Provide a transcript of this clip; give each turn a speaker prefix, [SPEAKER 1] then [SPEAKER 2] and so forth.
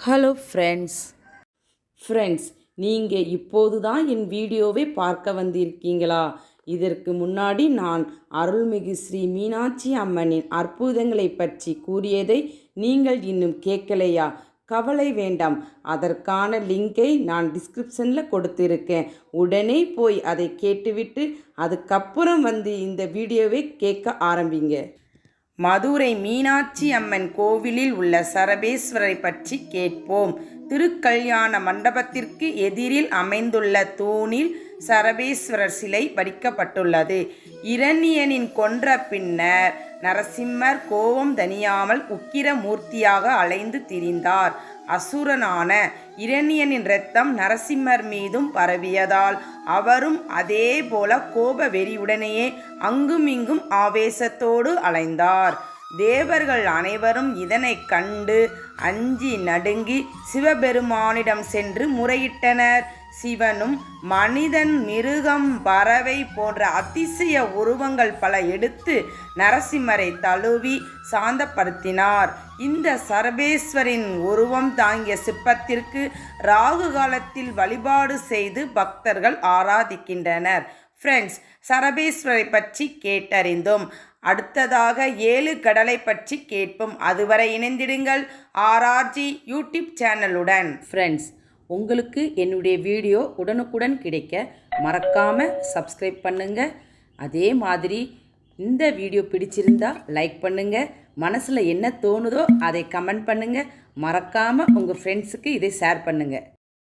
[SPEAKER 1] Hello friends நீங்கள் இப்போது தான் என் வீடியோவை பார்க்க வந்திருக்கீங்களா? இதற்கு முன்னாடி நான் அருள்மிகு ஸ்ரீ மீனாட்சி அம்மனின் அற்புதங்களை பற்றி கூறியதை நீங்கள் இன்னும் கேட்கலையா? கவலை வேண்டாம், அதற்கான லிங்கை நான் டிஸ்கிரிப்ஷனில் கொடுத்துருக்கேன். உடனே போய் அதை கேட்டுவிட்டு அதுக்கப்புறம் வந்து இந்த வீடியோவை கேட்க ஆரம்பிங்க. மதுரை மீனாட்சி அம்மன் கோவிலில் உள்ள சரபேஸ்வரரை பற்றி கேட்போம். திருக்கல்யாண மண்டபத்திற்கு எதிரில் அமைந்துள்ள தூணில் சரபேஸ்வரர் சிலை வடிக்கப்பட்டுள்ளது. இரணியனின் கொன்ற பின்னர் நரசிம்மர் கோபம் தணியாமல் உக்கிர மூர்த்தியாக அலைந்து திரிந்தார். அசுரனான இரணியனின் இரத்தம் நரசிம்மர் மீதும் பரவியதால் அவரும் அதே போல கோப வெறியுடனேயே அங்குமிங்கும் ஆவேசத்தோடு அலைந்தார். தேவர்கள் அனைவரும் இதனை கண்டு அஞ்சி நடுங்கி சிவபெருமானிடம் சென்று முறையிட்டனர். சிவனும் மனிதன், மிருகம், பறவை போன்ற அதிசய உருவங்கள் பல எடுத்து நரசிம்மரை தழுவி சாந்தப்படுத்தினார். இந்த சரபேஸ்வரின் உருவம் தாங்கிய சிற்பத்திற்கு ராகு காலத்தில் வழிபாடு செய்து பக்தர்கள் ஆராதிக்கின்றனர். ஃப்ரெண்ட்ஸ், சரபேஸ்வரை பற்றி கேட்டறிந்தோம். அடுத்ததாக 7 கடலை பற்றி கேட்போம். அதுவரை இணைந்திடுங்கள் ஆர்ஆர்ஜி யூடியூப் சேனலுடன். ஃப்ரெண்ட்ஸ், உங்களுக்கு என்னுடைய வீடியோ உடனுக்குடன் கிடைக்க மறக்காமல் சப்ஸ்கிரைப் பண்ணுங்கள். அதே மாதிரி இந்த வீடியோ பிடிச்சிருந்தா லைக் பண்ணுங்கள். மனசில் என்ன தோணுதோ அதை கமெண்ட் பண்ணுங்கள். மறக்காமல் உங்கள் ஃப்ரெண்ட்ஸுக்கு இதை ஷேர் பண்ணுங்கள்.